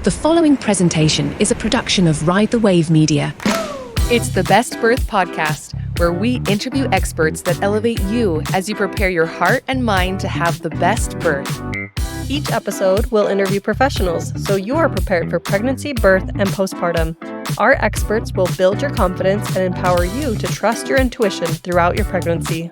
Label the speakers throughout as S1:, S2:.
S1: The following presentation is a production of Ride the Wave Media.
S2: It's the Best Birth Podcast, where we interview experts that elevate you as you prepare your heart and mind to have the best birth.
S3: Each episode will interview professionals so you are prepared for pregnancy, birth, and postpartum. Our experts will build your confidence and empower you to trust your intuition throughout your pregnancy.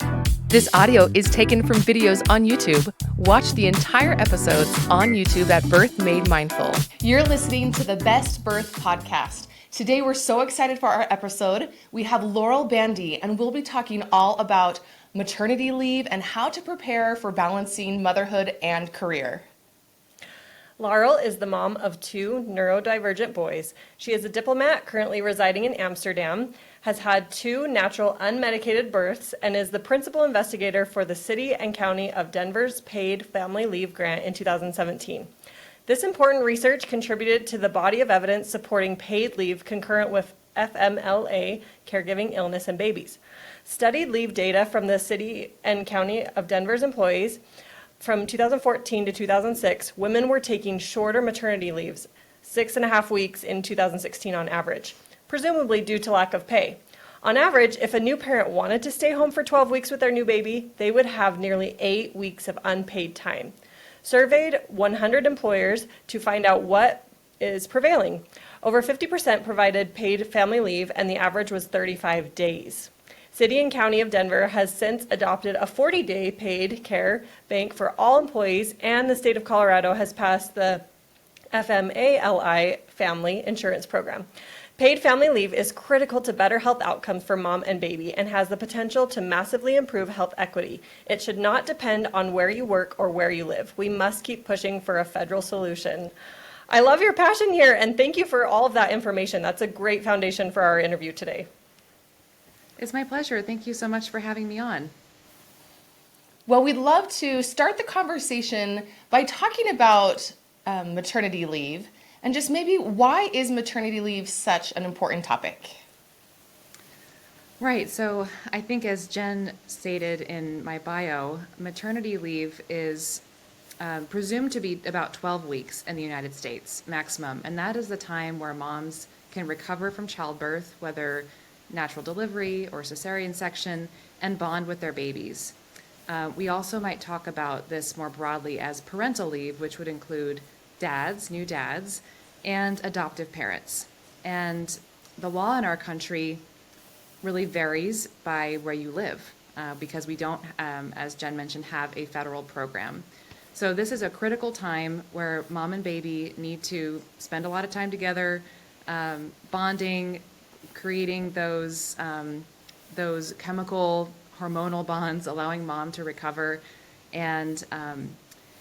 S2: This audio is taken from videos on YouTube. Watch the entire episodes on YouTube at Birth Made Mindful. You're listening to the Best Birth Podcast. Today we're so excited for our episode. We have Laurel Bandy, and we'll be talking all about maternity leave and how to prepare for balancing motherhood and career.
S3: Laurel is the mom of two neurodivergent boys. She is a diplomat currently residing in Amsterdam, has had two natural unmedicated births, and is the principal investigator for the City and County of Denver's Paid Family Leave Grant in 2017. This important research contributed to the body of evidence supporting paid leave concurrent with FMLA, caregiving, illness, and babies. Studied leave data from the City and County of Denver's employees from 2014 to 2006, women were taking shorter maternity leaves, 6.5 weeks in 2016 on average, presumably due to lack of pay. On average, if a new parent wanted to stay home for 12 weeks with their new baby, they would have nearly 8 weeks of unpaid time. Surveyed 100 employers to find out what is prevailing. Over 50% provided paid family leave, and the average was 35 days. City and County of Denver has since adopted a 40-day paid care bank for all employees, and the state of Colorado has passed the FMALI Family Insurance Program. Paid family leave is critical to better health outcomes for mom and baby and has the potential to massively improve health equity. It should not depend on where you work or where you live. We must keep pushing for a federal solution. I love your passion here, and thank you for all of that information. That's a great foundation for our interview today.
S4: It's my pleasure. Thank you so much for having me on.
S2: Well, we'd love to start the conversation by talking about maternity leave and just maybe why is maternity leave such an important topic?
S4: Right. So I think as Jen stated in my bio, maternity leave is presumed to be about 12 weeks in the United States maximum. And that is the time where moms can recover from childbirth, whether natural delivery or cesarean section, and bond with their babies. We also might talk about this more broadly as parental leave, which would include dads, new dads, and adoptive parents. And the law in our country really varies by where you live because we don't, as Jen mentioned, have a federal program. So this is a critical time where mom and baby need to spend a lot of time together, bonding, creating those chemical hormonal bonds, allowing mom to recover, and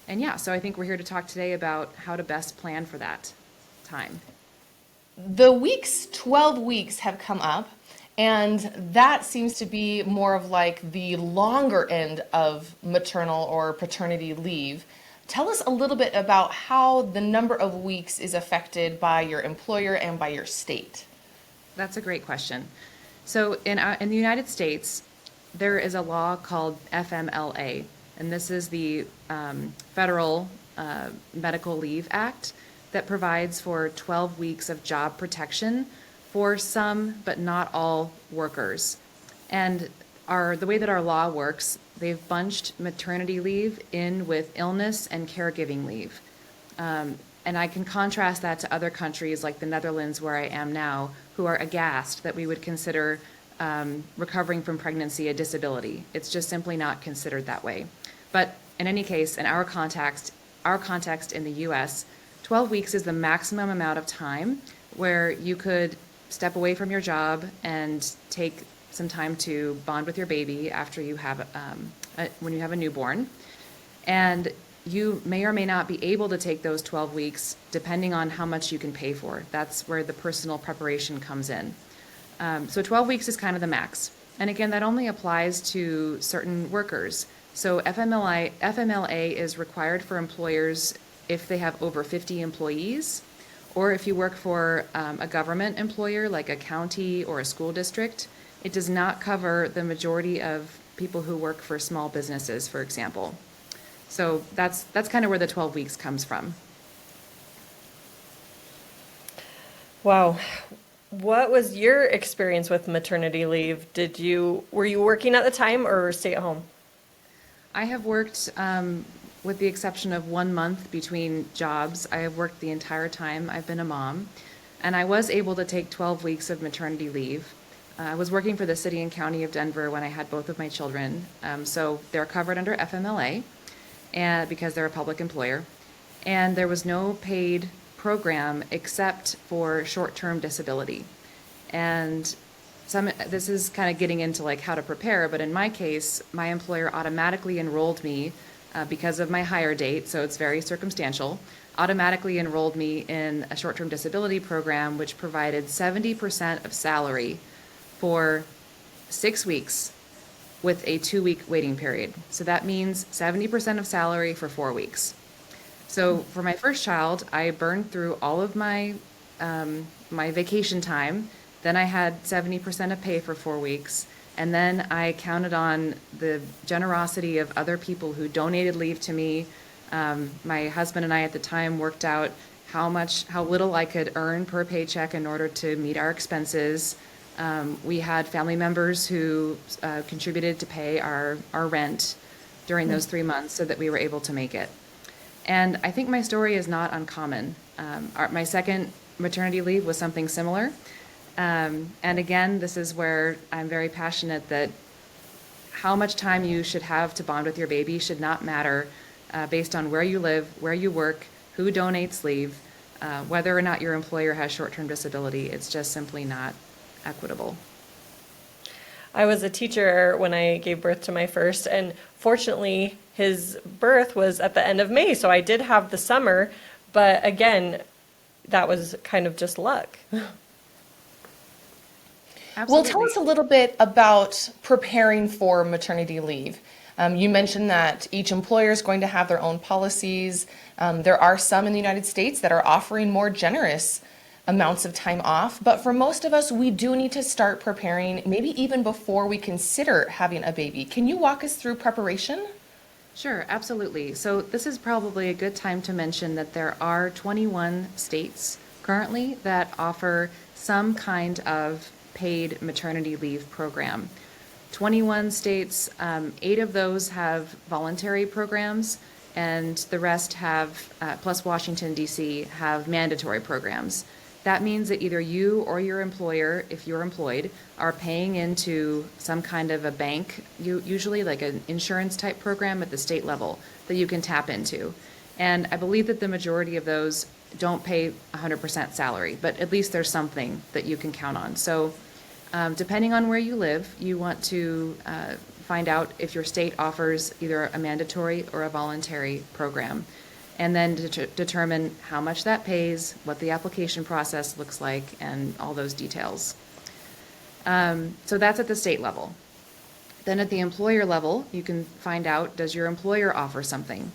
S4: yeah. So I think we're here to talk today about how to best plan for that time.
S2: The 12 weeks have come up, and that seems to be more of like the longer end of maternal or paternity leave. Tell us a little bit about how the number of weeks is affected by your employer and by your state.
S4: That's a great question. So in the United States, there is a law called FMLA, and this is the Federal Medical Leave Act that provides for 12 weeks of job protection for some, but not all, workers. And the way that our law works, they've bunched maternity leave in with illness and caregiving leave. And I can contrast that to other countries like the Netherlands, where I am now, who are aghast that we would consider recovering from pregnancy a disability. It's just simply not considered that way. But in any case, in our context in the U.S., 12 weeks is the maximum amount of time where you could step away from your job and take some time to bond with your baby after you have when you have a newborn. And you may or may not be able to take those 12 weeks depending on how much you can pay for. That's where the personal preparation comes in. So 12 weeks is kind of the max. And again, that only applies to certain workers. So FMLA is required for employers if they have over 50 employees, or if you work for a government employer like a county or a school district. It does not cover the majority of people who work for small businesses, for example. So that's kind of where the 12 weeks comes from.
S3: Wow. What was your experience with maternity leave? Were you working at the time or stay at home?
S4: I have worked, with the exception of 1 month between jobs, I have worked the entire time I've been a mom. And I was able to take 12 weeks of maternity leave. I was working for the city and county of Denver when I had both of my children. So they're covered under FMLA and because they're a public employer. And there was no paid program except for short-term disability. And this is kind of getting into like how to prepare, but in my case, my employer automatically enrolled me because of my hire date, so it's very circumstantial, automatically enrolled me in a short-term disability program which provided 70% of salary for 6 weeks with a 2-week waiting period. So that means 70% of salary for 4 weeks. So for my first child, I burned through all of my my vacation time. Then I had 70% of pay for 4 weeks. And then I counted on the generosity of other people who donated leave to me. My husband and I at the time worked out how little I could earn per paycheck in order to meet our expenses. We had family members who contributed to pay our rent during those 3 months so that we were able to make it. And I think my story is not uncommon. My second maternity leave was something similar. And again, this is where I'm very passionate that how much time you should have to bond with your baby should not matter based on where you live, where you work, who donates leave, whether or not your employer has short-term disability. It's just simply not equitable.
S3: I was a teacher when I gave birth to my first, and fortunately, his birth was at the end of May, so I did have the summer, but again, that was kind of just luck.
S2: Well, tell us a little bit about preparing for maternity leave. You mentioned that each employer is going to have their own policies. There are some in the United States that are offering more generous amounts of time off, but for most of us, we do need to start preparing maybe even before we consider having a baby. Can you walk us through preparation?
S4: Sure, absolutely. So this is probably a good time to mention that there are 21 states currently that offer some kind of paid maternity leave program. 21 states, 8 of those have voluntary programs, and the rest have, plus Washington, D.C., have mandatory programs. That means that either you or your employer, if you're employed, are paying into some kind of a bank, usually like an insurance type program at the state level that you can tap into. And I believe that the majority of those don't pay 100% salary, but at least there's something that you can count on. So depending on where you live, you want to find out if your state offers either a mandatory or a voluntary program, and then determine how much that pays, what the application process looks like, and all those details. So that's at the state level. Then at the employer level, you can find out, does your employer offer something?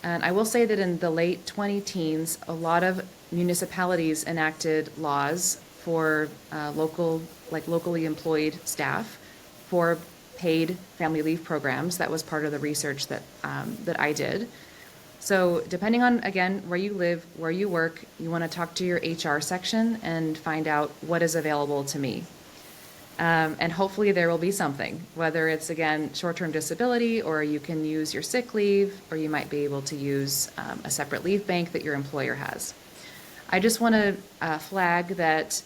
S4: And I will say that in the late 20-teens, a lot of municipalities enacted laws for locally employed staff for paid family leave programs. That was part of the research that I did. So depending on, again, where you live, where you work, you want to talk to your HR section and find out what is available to me. And hopefully there will be something, whether it's, again, short-term disability, or you can use your sick leave, or you might be able to use a separate leave bank that your employer has. I just want to flag that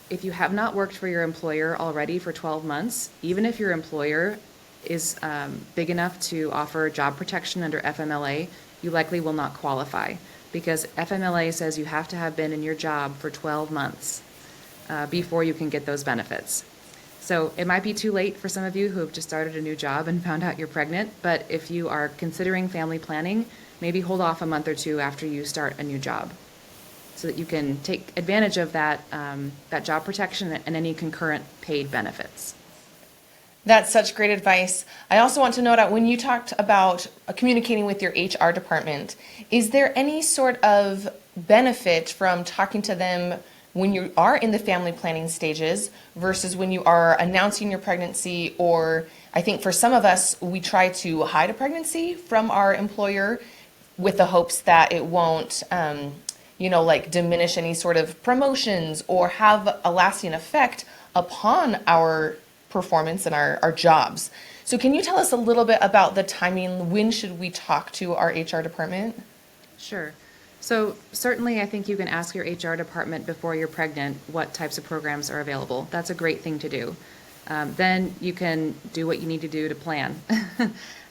S4: if you have not worked for your employer already for 12 months, even if your employer is big enough to offer job protection under FMLA, you likely will not qualify, because FMLA says you have to have been in your job for 12 months before you can get those benefits. So it might be too late for some of you who have just started a new job and found out you're pregnant, but if you are considering family planning, maybe hold off a month or two after you start a new job so that you can take advantage of that job protection and any concurrent paid benefits.
S2: That's such great advice. I also want to note out when you talked about communicating with your HR department, is there any sort of benefit from talking to them when you are in the family planning stages versus when you are announcing your pregnancy? Or I think for some of us, we try to hide a pregnancy from our employer with the hopes that it won't like diminish any sort of promotions or have a lasting effect upon our performance and our jobs. So can you tell us a little bit about the timing? When should we talk to our HR department?
S4: Sure. So certainly I think you can ask your HR department before you're pregnant what types of programs are available. That's a great thing to do. Then you can do what you need to do to plan.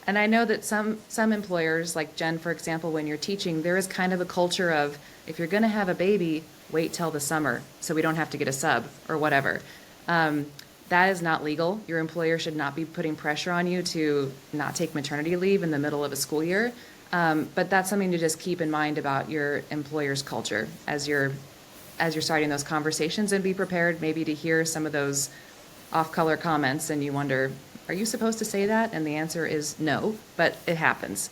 S4: And I know that some employers, like Jen, for example, when you're teaching, there is kind of a culture of, if you're going to have a baby, wait till the summer so we don't have to get a sub or whatever. That is not legal. Your employer should not be putting pressure on you to not take maternity leave in the middle of a school year. But that's something to just keep in mind about your employer's culture as you're starting those conversations, and be prepared maybe to hear some of those off-color comments and you wonder, are you supposed to say that? And the answer is no, but it happens.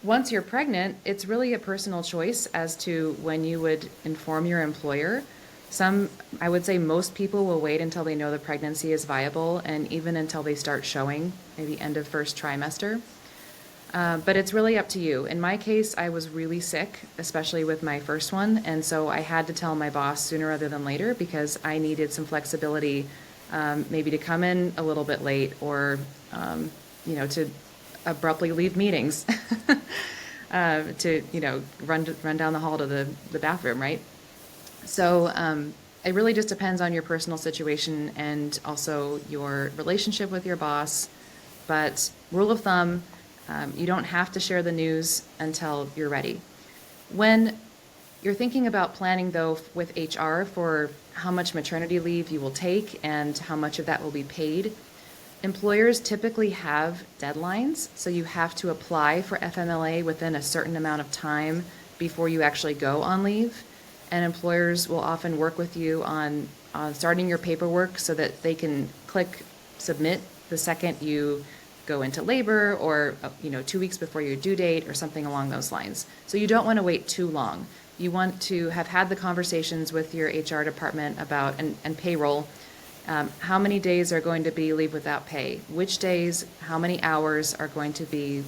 S4: Once you're pregnant, it's really a personal choice as to when you would inform your employer. I would say most people will wait until they know the pregnancy is viable, and even until they start showing, maybe end of first trimester. But it's really up to you. In my case, I was really sick, especially with my first one, and so I had to tell my boss sooner rather than later because I needed some flexibility, maybe to come in a little bit late or, to abruptly leave meetings, to, run down the hall to the bathroom, right? So it really just depends on your personal situation and also your relationship with your boss. But rule of thumb, you don't have to share the news until you're ready. When you're thinking about planning, though, with HR for how much maternity leave you will take and how much of that will be paid, employers typically have deadlines, so you have to apply for FMLA within a certain amount of time before you actually go on leave. And employers will often work with you on starting your paperwork so that they can click submit the second you go into labor, or 2 weeks before your due date or something along those lines. So you don't want to wait too long. You want to have had the conversations with your HR department about, and payroll, how many days are going to be leave without pay, which days, how many hours are going to be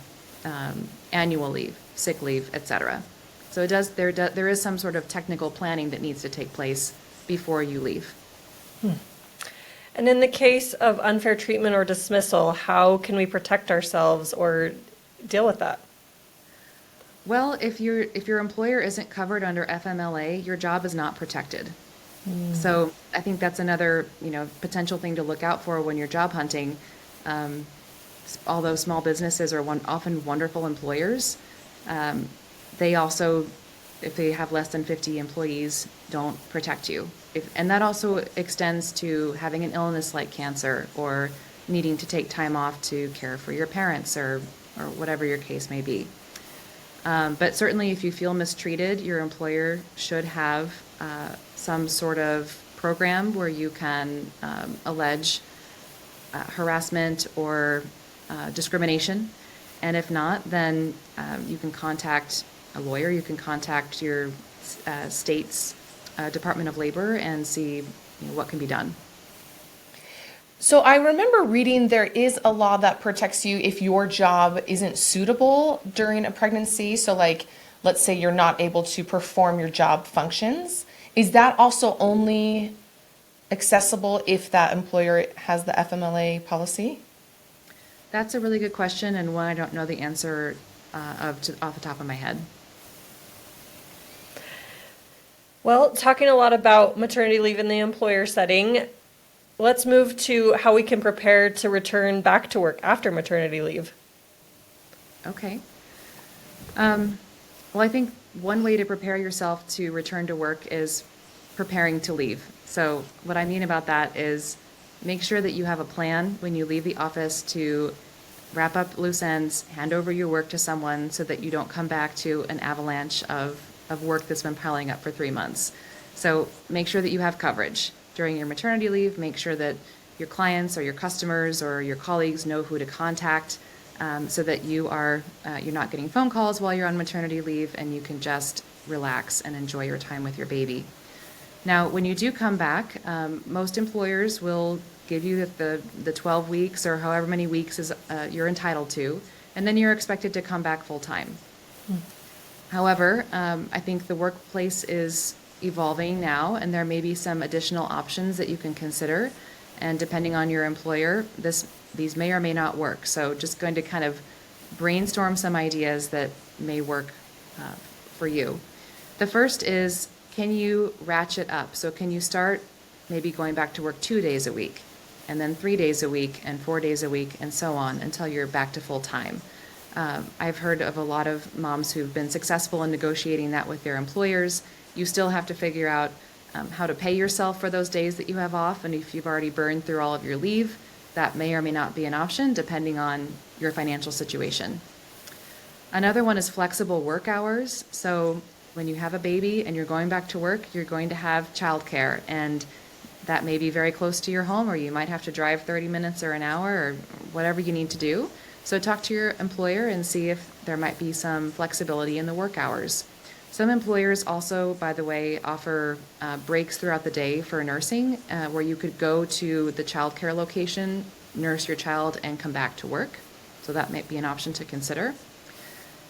S4: annual leave, sick leave, etc. So there is some sort of technical planning that needs to take place before you leave.
S3: And in the case of unfair treatment or dismissal, how can we protect ourselves or deal with that?
S4: Well, if your employer isn't covered under FMLA, your job is not protected. So I think that's another potential thing to look out for when you're job hunting. Although small businesses are often wonderful employers, they also, if they have less than 50 employees, don't protect you. And that also extends to having an illness like cancer or needing to take time off to care for your parents or whatever your case may be. But certainly if you feel mistreated, your employer should have some sort of program where you can allege harassment or discrimination. And if not, then you can contact a lawyer, you can contact your state's Department of Labor and see what can be done.
S2: So I remember reading there is a law that protects you if your job isn't suitable during a pregnancy. So like, let's say you're not able to perform your job functions. Is that also only accessible if that employer has the FMLA policy?
S4: That's a really good question, and one I don't know the answer off the top of my head.
S3: Well, talking a lot about maternity leave in the employer setting, let's move to how we can prepare to return back to work after maternity leave.
S4: Okay. Well, I think one way to prepare yourself to return to work is preparing to leave. So what I mean about that is make sure that you have a plan when you leave the office to wrap up loose ends, hand over your work to someone so that you don't come back to an avalanche of work that's been piling up for 3 months. So make sure that you have coverage during your maternity leave. Make sure that your clients or your customers or your colleagues know who to contact, so that you're not getting phone calls while you're on maternity leave, and you can just relax and enjoy your time with your baby. Now, when you do come back, most employers will give you the 12 weeks or however many weeks you're entitled to, and then you're expected to come back full time. However, I think the workplace is evolving now, and there may be some additional options that you can consider. And depending on your employer, these may or may not work. So just going to kind of brainstorm some ideas that may work for you. The first is, can you ratchet up? So can you start maybe going back to work 2 days a week, and then 3 days a week, and 4 days a week, and so on until you're back to full time? I've heard of a lot of moms who've been successful in negotiating that with their employers. You still have to figure out how to pay yourself for those days that you have off, and if you've already burned through all of your leave, that may or may not be an option depending on your financial situation. Another one is flexible work hours. So when you have a baby and you're going back to work, you're going to have childcare, and that may be very close to your home, or you might have to drive 30 minutes or an hour or whatever you need to do. So talk to your employer and see if there might be some flexibility in the work hours. Some employers also, by the way, offer breaks throughout the day for nursing, where you could go to the childcare location, nurse your child, and come back to work. So that might be an option to consider.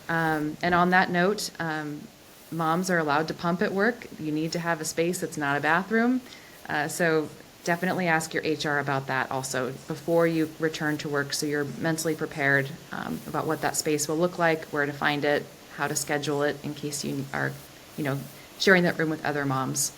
S4: And on that note, moms are allowed to pump at work. You need to have a space that's not a bathroom. So definitely ask your HR about that also before you return to work, so you're mentally prepared about what that space will look like, where to find it, how to schedule it in case you are, sharing that room with other moms.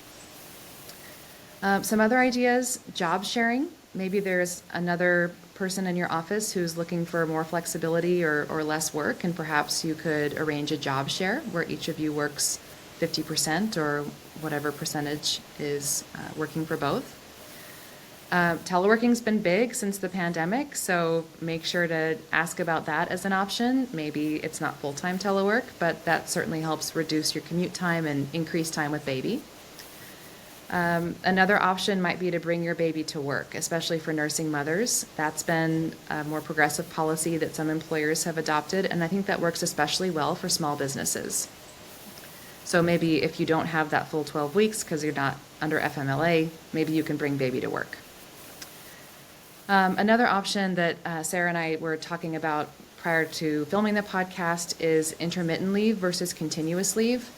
S4: Some other ideas, job sharing. Maybe there's another person in your office who's looking for more flexibility or less work, and perhaps you could arrange a job share where each of you works 50% or whatever percentage is working for both. Teleworking's been big since the pandemic, so make sure to ask about that as an option. Maybe it's not full-time telework, but that certainly helps reduce your commute time and increase time with baby. Another option might be to bring your baby to work, especially for nursing mothers. That's been a more progressive policy that some employers have adopted, and I think that works especially well for small businesses. So maybe if you don't have that full 12 weeks because you're not under FMLA, maybe you can bring baby to work. Another option that Sarah and I were talking about prior to filming the podcast is intermittent leave versus continuous leave.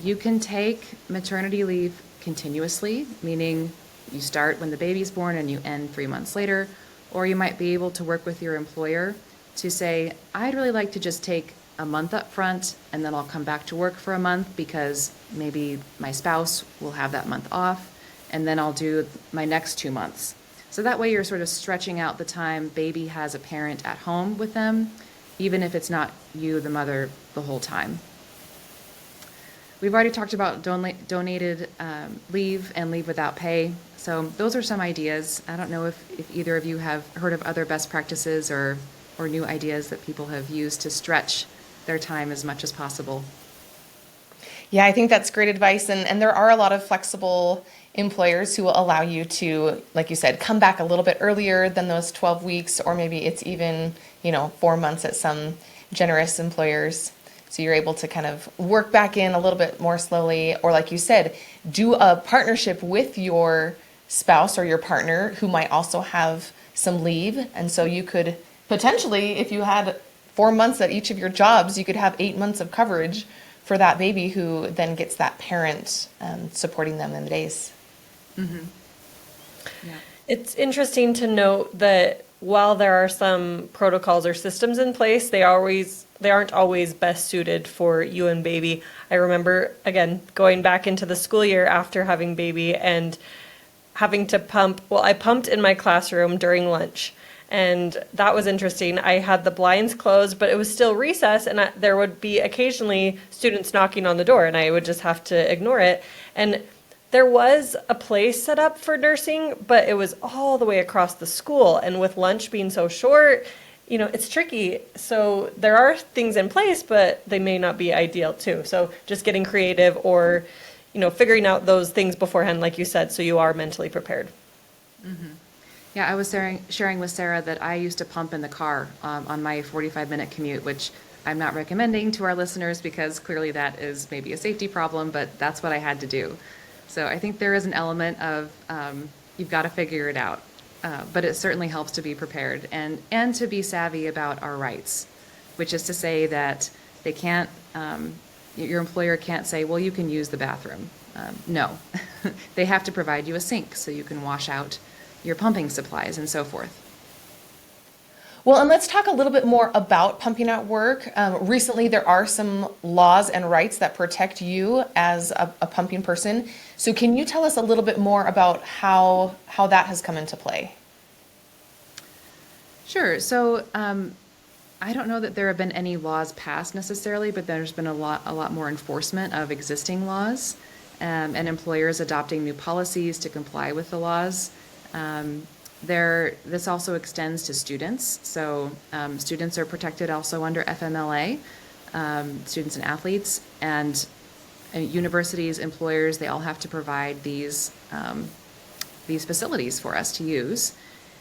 S4: You can take maternity leave continuously, meaning you start when the baby's born and you end 3 months later, or you might be able to work with your employer to say, I'd really like to just take a month up front and then I'll come back to work for a month because maybe my spouse will have that month off, and then I'll do my next 2 months. So that way you're sort of stretching out the time baby has a parent at home with them, even if it's not you, the mother, the whole time. We've already talked about donated leave and leave without pay. So those are some ideas. I don't know if either of you have heard of other best practices or new ideas that people have used to stretch their time as much as possible.
S2: Yeah, I think that's great advice. And there are a lot of flexible employers who will allow you to, like you said, come back a little bit earlier than those 12 weeks, or maybe it's even, 4 months at some generous employers. So you're able to kind of work back in a little bit more slowly, or like you said, do a partnership with your spouse or your partner who might also have some leave. And so you could potentially, if you had 4 months at each of your jobs, you could have 8 months of coverage for that baby who then gets that parent supporting them in the days.
S4: Mm-hmm. Yeah.
S3: It's interesting to note that while there are some protocols or systems in place, they aren't always best suited for you and baby. I remember, again, going back into the school year after having baby and having to pump. Well, I pumped in my classroom during lunch, and that was interesting. I had the blinds closed, but it was still recess, and there would be occasionally students knocking on the door, and I would just have to ignore it. And there was a place set up for nursing, but it was all the way across the school, and with lunch being so short, it's tricky. So there are things in place, but they may not be ideal too. So just getting creative or, figuring out those things beforehand, like you said, so you are mentally prepared.
S4: Mm-hmm. Yeah, I was sharing with Sarah that I used to pump in the car on my 45-minute commute, which I'm not recommending to our listeners because clearly that is maybe a safety problem, but that's what I had to do. So I think there is an element of you've got to figure it out. But it certainly helps to be prepared and to be savvy about our rights, which is to say that they can't Your employer can't say, well, you can use the bathroom. No, they have to provide you a sink so you can wash out your pumping supplies and so forth.
S2: Well, and let's talk a little bit more about pumping at work. Recently, there are some laws and rights that protect you as a pumping person. So can you tell us a little bit more about how that has come into play?
S4: Sure. So I don't know that there have been any laws passed necessarily, but there's been a lot more enforcement of existing laws, and employers adopting new policies to comply with the laws. This also extends to students. So students are protected also under FMLA, students and athletes, and universities, employers, they all have to provide these facilities for us to use.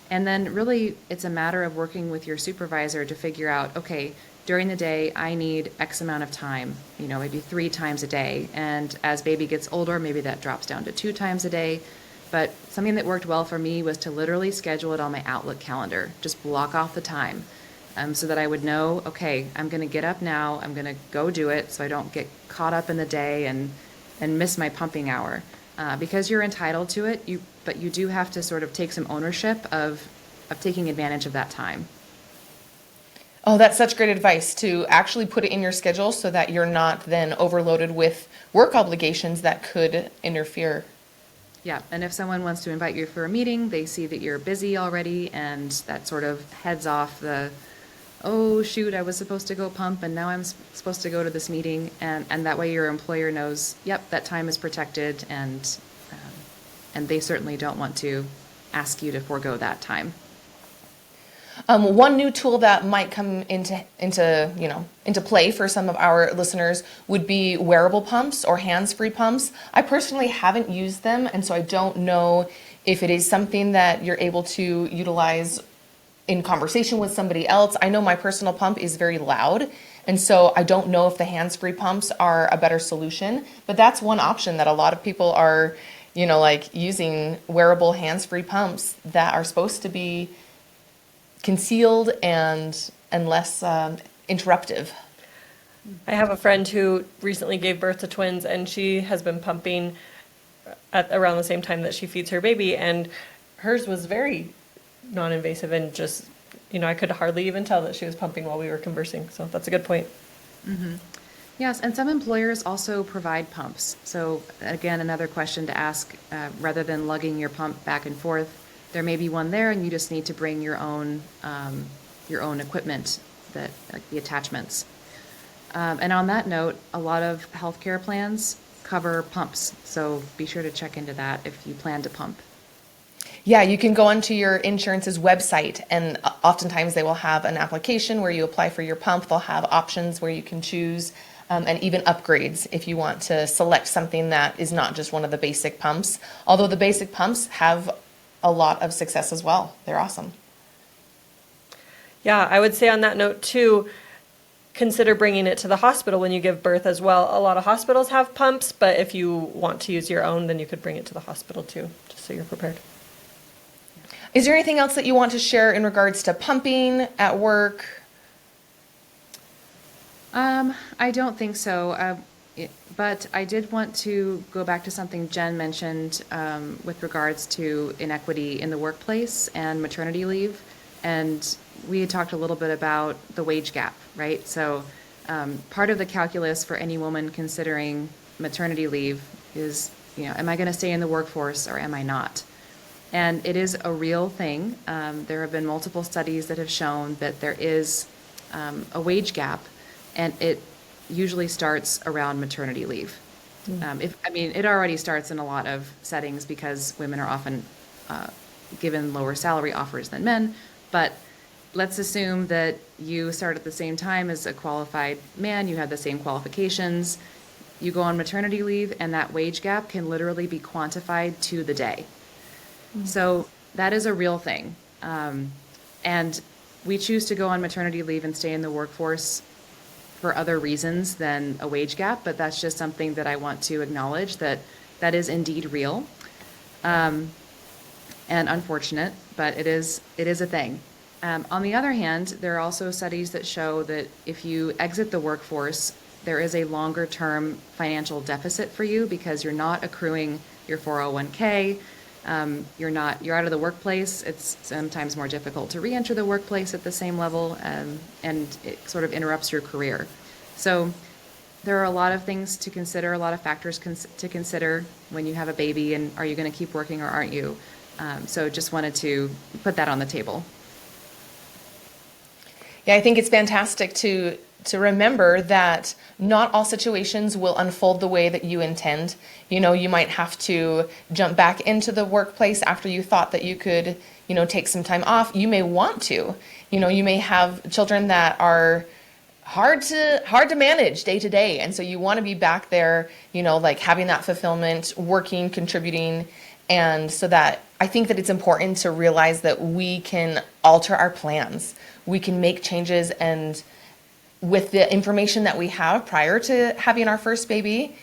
S4: And then really it's a matter of working with your supervisor to figure out, okay, during the day I need X amount of time, maybe 3 times a day. And as baby gets older, maybe that drops down to 2 times a day. But something that worked well for me was to literally schedule it on my Outlook calendar, just block off the time, so that I would know, okay, I'm going to get up now, I'm going to go do it so I don't get caught up in the day and miss my pumping hour. Because you're entitled to it, but you do have to sort of take some ownership of taking advantage of that time.
S2: Oh, that's such great advice, to actually put it in your schedule so that you're not then overloaded with work obligations that could interfere.
S4: Yeah, and if someone wants to invite you for a meeting, they see that you're busy already, and that sort of heads off oh shoot, I was supposed to go pump and now I'm supposed to go to this meeting, and that way your employer knows, yep, that time is protected, and they certainly don't want to ask you to forego that time.
S2: One new tool that might come into play for some of our listeners would be wearable pumps or hands-free pumps. I personally haven't used them, and so I don't know if it is something that you're able to utilize in conversation with somebody else. I know my personal pump is very loud, and so I don't know if the hands-free pumps are a better solution, but that's one option that a lot of people are, using wearable hands-free pumps that are supposed to be concealed and less interruptive.
S3: I have a friend who recently gave birth to twins, and she has been pumping at around the same time that she feeds her baby, and hers was very non-invasive, and just, I could hardly even tell that she was pumping while we were conversing. So that's a good point.
S4: Mm-hmm. Yes, and some employers also provide pumps. So again, another question to ask, rather than lugging your pump back and forth, there may be one there, and you just need to bring your own equipment, like the attachments. And on that note, a lot of healthcare plans cover pumps, so be sure to check into that if you plan to pump.
S2: Yeah, you can go onto your insurance's website, and oftentimes they will have an application where you apply for your pump. They'll have options where you can choose, and even upgrades if you want to select something that is not just one of the basic pumps. Although the basic pumps have a lot of success as well. They're awesome.
S3: Yeah, I would say on that note too, consider bringing it to the hospital when you give birth as well. A lot of hospitals have pumps, but if you want to use your own, then you could bring it to the hospital too, just so you're prepared.
S2: Is there anything else that you want to share in regards to pumping at work?
S4: I don't think so. But I did want to go back to something Jen mentioned with regards to inequity in the workplace and maternity leave. And we had talked a little bit about the wage gap, right? So part of the calculus for any woman considering maternity leave is, am I going to stay in the workforce or am I not? And it is a real thing. There have been multiple studies that have shown that there is a wage gap, and it usually starts around maternity leave. It already starts in a lot of settings because women are often given lower salary offers than men, but let's assume that you start at the same time as a qualified man, you have the same qualifications, you go on maternity leave, and that wage gap can literally be quantified to the day. So that is a real thing. And we choose to go on maternity leave and stay in the workforce for other reasons than a wage gap, but that's just something that I want to acknowledge, that is indeed real, and unfortunate, but it is a thing. On the other hand, there are also studies that show that if you exit the workforce there is a longer term financial deficit for you because you're not accruing your 401k. You're out of the workplace. It's sometimes more difficult to re-enter the workplace at the same level, and it sort of interrupts your career. So there are a lot of things to consider, a lot of factors to consider when you have a baby, and are you going to keep working or aren't you? So just wanted to put that on the table.
S2: Yeah, I think it's fantastic to remember that not all situations will unfold the way that you intend. You know, you might have to jump back into the workplace after you thought that you could, take some time off. You may want to. You may have children that are hard to manage day to day, and so you want to be back there, like having that fulfillment, working, contributing. And so that I think that it's important to realize that we can alter our plans. We can make changes, and with the information that we have prior to having our first baby,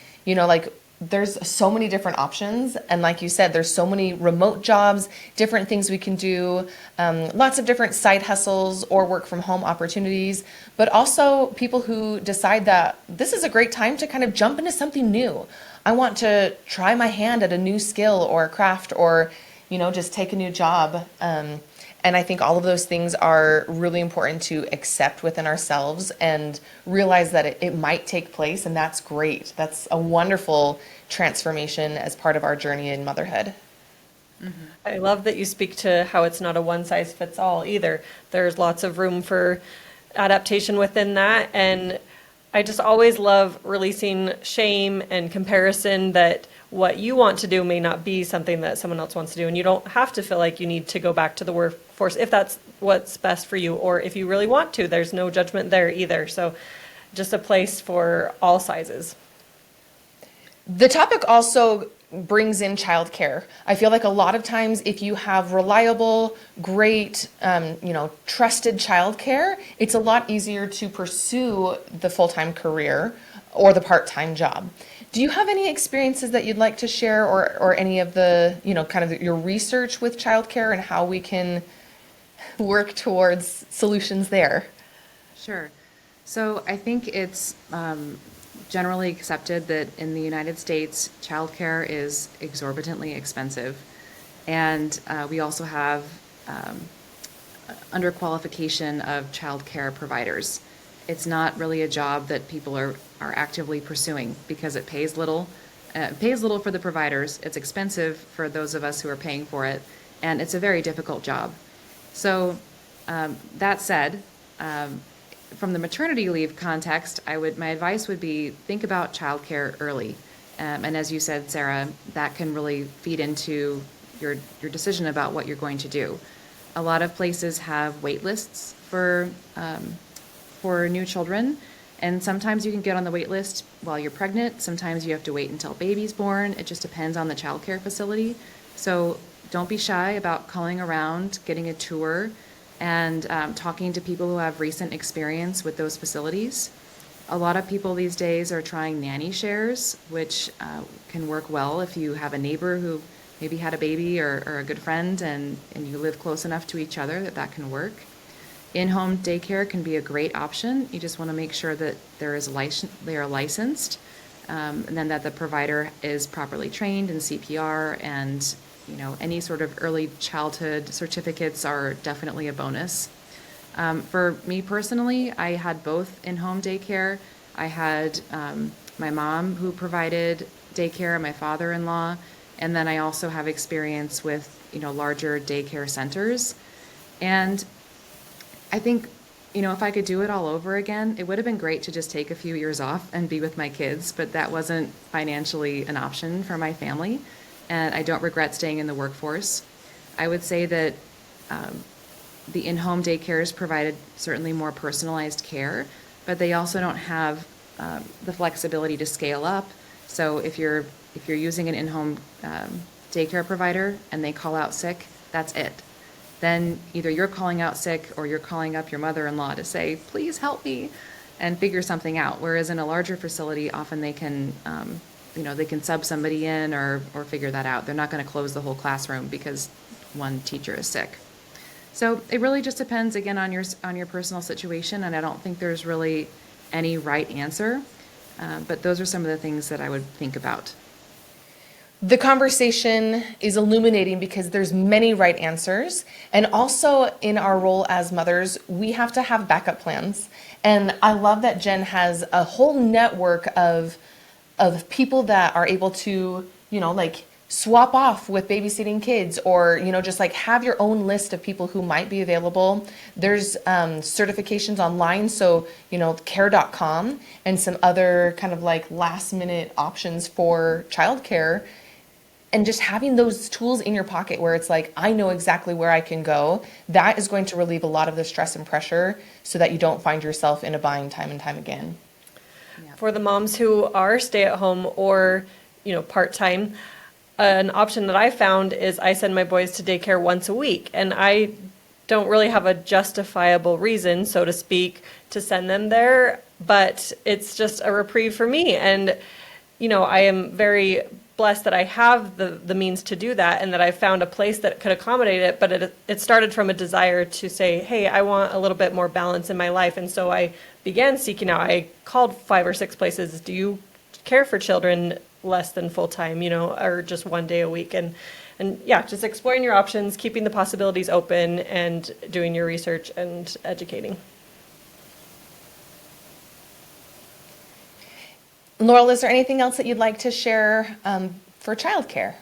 S2: there's so many different options. And like you said, there's so many remote jobs, different things we can do, lots of different side hustles or work from home opportunities, but also people who decide that this is a great time to kind of jump into something new. I want to try my hand at a new skill or a craft, or, just take a new job. And I think all of those things are really important to accept within ourselves and realize that it might take place, and that's great. That's a wonderful transformation as part of our journey in motherhood.
S3: Mm-hmm. I love that you speak to how it's not a one size fits all either. There's lots of room for adaptation within that, and I just always love releasing shame and comparison that what you want to do may not be something that someone else wants to do, and you don't have to feel like you need to go back to the workforce if that's what's best for you, or if you really want to. There's no judgment there either. So just a place for all sizes.
S2: The topic also brings in childcare. I feel like a lot of times if you have reliable, great, trusted childcare, it's a lot easier to pursue the full-time career or the part-time job. Do you have any experiences that you'd like to share, or any of the, kind of your research with childcare and how we can work towards solutions there?
S4: Sure. So I think it's generally accepted that in the United States, childcare is exorbitantly expensive. And we also have underqualification of childcare providers. It's not really a job that people are actively pursuing because it pays little. It pays little for the providers. It's expensive for those of us who are paying for it, and it's a very difficult job. So that said, from the maternity leave context, my advice would be think about childcare early. And as you said, Sarah, that can really feed into your decision about what you're going to do. A lot of places have wait lists for new children, and sometimes you can get on the wait list while you're pregnant. Sometimes you have to wait until baby's born. It just depends on the childcare facility. So don't be shy about calling around, getting a tour, and talking to people who have recent experience with those facilities. A lot of people these days are trying nanny shares, which can work well if you have a neighbor who maybe had a baby or a good friend, and you live close enough to each other that can work. In-home daycare can be a great option. You just want to make sure that they are licensed, and then that the provider is properly trained in CPR, and any sort of early childhood certificates are definitely a bonus. For me personally, I had both in-home daycare. I had my mom who provided daycare, my father-in-law, and then I also have experience with larger daycare centers. And I think, if I could do it all over again, it would have been great to just take a few years off and be with my kids, but that wasn't financially an option for my family, and I don't regret staying in the workforce. I would say that the in-home daycares provided certainly more personalized care, but they also don't have the flexibility to scale up. So if you're using an in-home daycare provider and they call out sick, that's it. Then either you're calling out sick or you're calling up your mother-in-law to say, please help me, and figure something out. Whereas in a larger facility, often they can, they can sub somebody in or figure that out. They're not going to close the whole classroom because one teacher is sick. So it really just depends, again, on your personal situation, and I don't think there's really any right answer. But those are some of the things that I would think about.
S2: The conversation is illuminating because there's many right answers. And also in our role as mothers, we have to have backup plans. And I love that Jen has a whole network of people that are able to, like swap off with babysitting kids, or, just like have your own list of people who might be available. There's certifications online. So, care.com and some other kind of like last minute options for childcare. And just having those tools in your pocket where it's like, I know exactly where I can go, that is going to relieve a lot of the stress and pressure so that you don't find yourself in a bind time and time again.
S3: For the moms who are stay-at-home or, part-time, an option that I found is I send my boys to daycare once a week. And I don't really have a justifiable reason, so to speak, to send them there, but it's just a reprieve for me. And, I am very blessed that I have the means to do that, and that I found a place that could accommodate it. But it started from a desire to say, hey, I want a little bit more balance in my life. And so I began seeking out. I called 5 or 6 places. Do you care for children less than full time, or just one day a week? And yeah, just exploring your options, keeping the possibilities open, and doing your research and educating.
S2: Laurel, is there anything else that you'd like to share for childcare?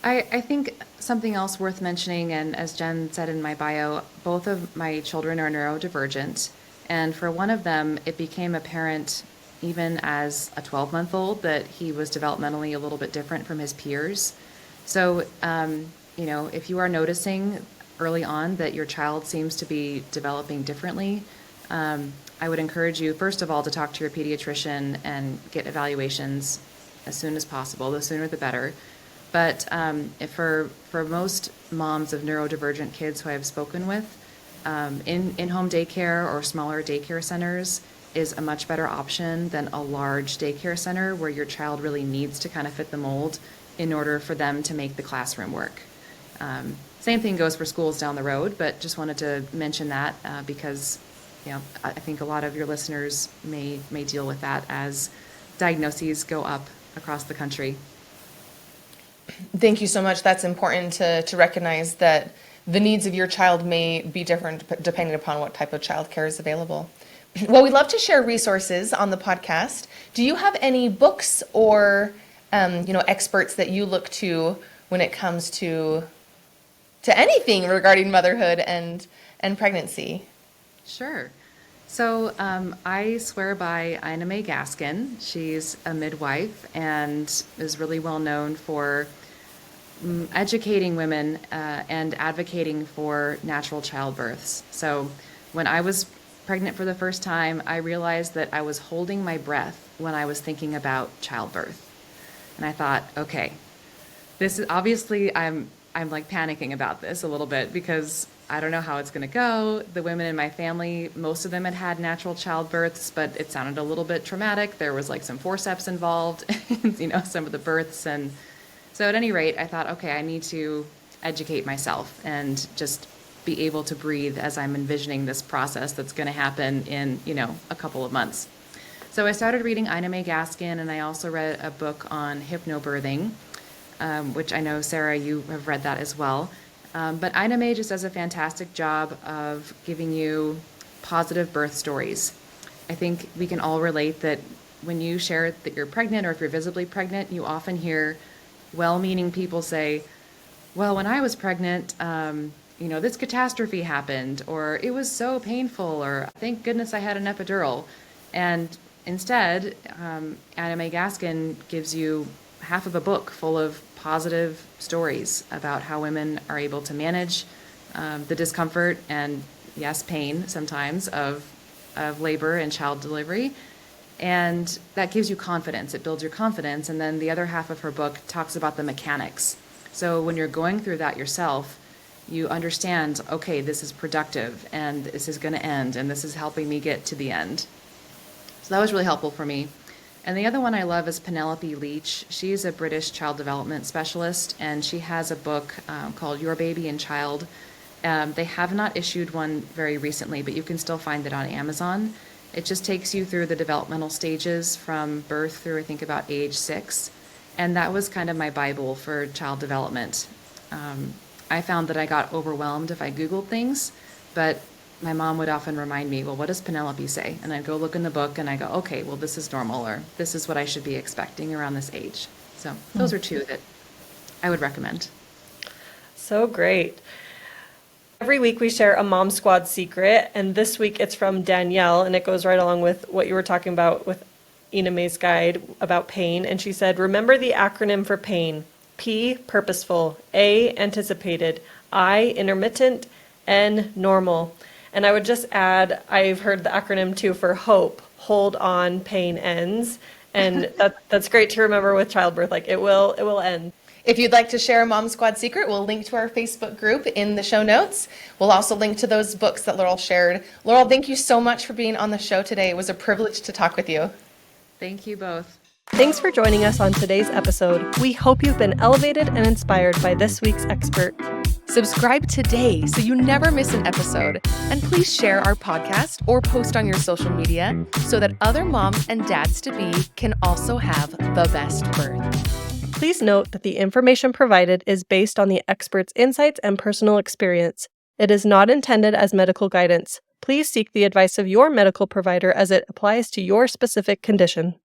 S4: I think something else worth mentioning, and as Jen said in my bio, both of my children are neurodivergent. And for one of them, it became apparent even as a 12-month-old that he was developmentally a little bit different from his peers. So, if you are noticing early on that your child seems to be developing differently, I would encourage you, first of all, to talk to your pediatrician and get evaluations as soon as possible. The sooner the better. But for most moms of neurodivergent kids who I've spoken with, in-home daycare or smaller daycare centers is a much better option than a large daycare center where your child really needs to kind of fit the mold in order for them to make the classroom work. Same thing goes for schools down the road, but just wanted to mention that because I think a lot of your listeners may deal with that as diagnoses go up across the country.
S2: Thank you so much. That's important to recognize that the needs of your child may be different depending upon what type of childcare is available. Well, we love to share resources on the podcast. Do you have any books or experts that you look to when it comes to anything regarding motherhood and pregnancy?
S4: Sure. So I swear by Ina Mae Gaskin. She's a midwife and is really well known for educating women and advocating for natural childbirths. So when I was pregnant for the first time, I realized that I was holding my breath when I was thinking about childbirth. And I thought, okay, this is obviously I'm like panicking about this a little bit because I don't know how it's going to go. The women in my family, most of them had natural childbirths, but it sounded a little bit traumatic. There was like some forceps involved, some of the births. And so at any rate, I thought, okay, I need to educate myself and just be able to breathe as I'm envisioning this process that's going to happen in, a couple of months. So I started reading Ina Mae Gaskin, and I also read a book on hypnobirthing, which I know, Sarah, you have read that as well. But Ina Mae just does a fantastic job of giving you positive birth stories. I think we can all relate that when you share that you're pregnant or if you're visibly pregnant, you often hear well-meaning people say, well, when I was pregnant, this catastrophe happened, or it was so painful, or thank goodness I had an epidural. And instead, Ina Mae Gaskin gives you half of a book full of positive stories about how women are able to manage the discomfort and, yes, pain sometimes of labor and child delivery. And that gives you confidence. It builds your confidence. And then the other half of her book talks about the mechanics. So when you're going through that yourself, you understand, okay, this is productive and this is going to end and this is helping me get to the end. So that was really helpful for me. And the other one I love is Penelope Leach. She's a British child development specialist, and she has a book called Your Baby and Child. They have not issued one very recently, but you can still find it on Amazon. It just takes you through the developmental stages from birth through, I think, about age 6. And that was kind of my Bible for child development. I found that I got overwhelmed if I Googled things, but my mom would often remind me, well, what does Penelope say? And I'd go look in the book and I go, okay, well, this is normal, or this is what I should be expecting around this age. So those are 2 that I would recommend.
S3: So great. Every week we share a Mom Squad secret, and this week it's from Danielle, and it goes right along with what you were talking about with Ina May's guide about pain. And she said, remember the acronym for pain: P, purposeful; A, anticipated; I, intermittent; N, normal. And I would just add, I've heard the acronym too for HOPE: hold on, pain ends. And that's great to remember with childbirth. Like it will end.
S2: If you'd like to share a Mom Squad secret, we'll link to our Facebook group in the show notes. We'll also link to those books that Laurel shared. Laurel, thank you so much for being on the show today. It was a privilege to talk with you.
S4: Thank you both.
S3: Thanks for joining us on today's episode. We hope you've been elevated and inspired by this week's expert.
S2: Subscribe today so you never miss an episode. And please share our podcast or post on your social media so that other moms and dads-to-be can also have the best birth.
S3: Please note that the information provided is based on the expert's insights and personal experience. It is not intended as medical guidance. Please seek the advice of your medical provider as it applies to your specific condition.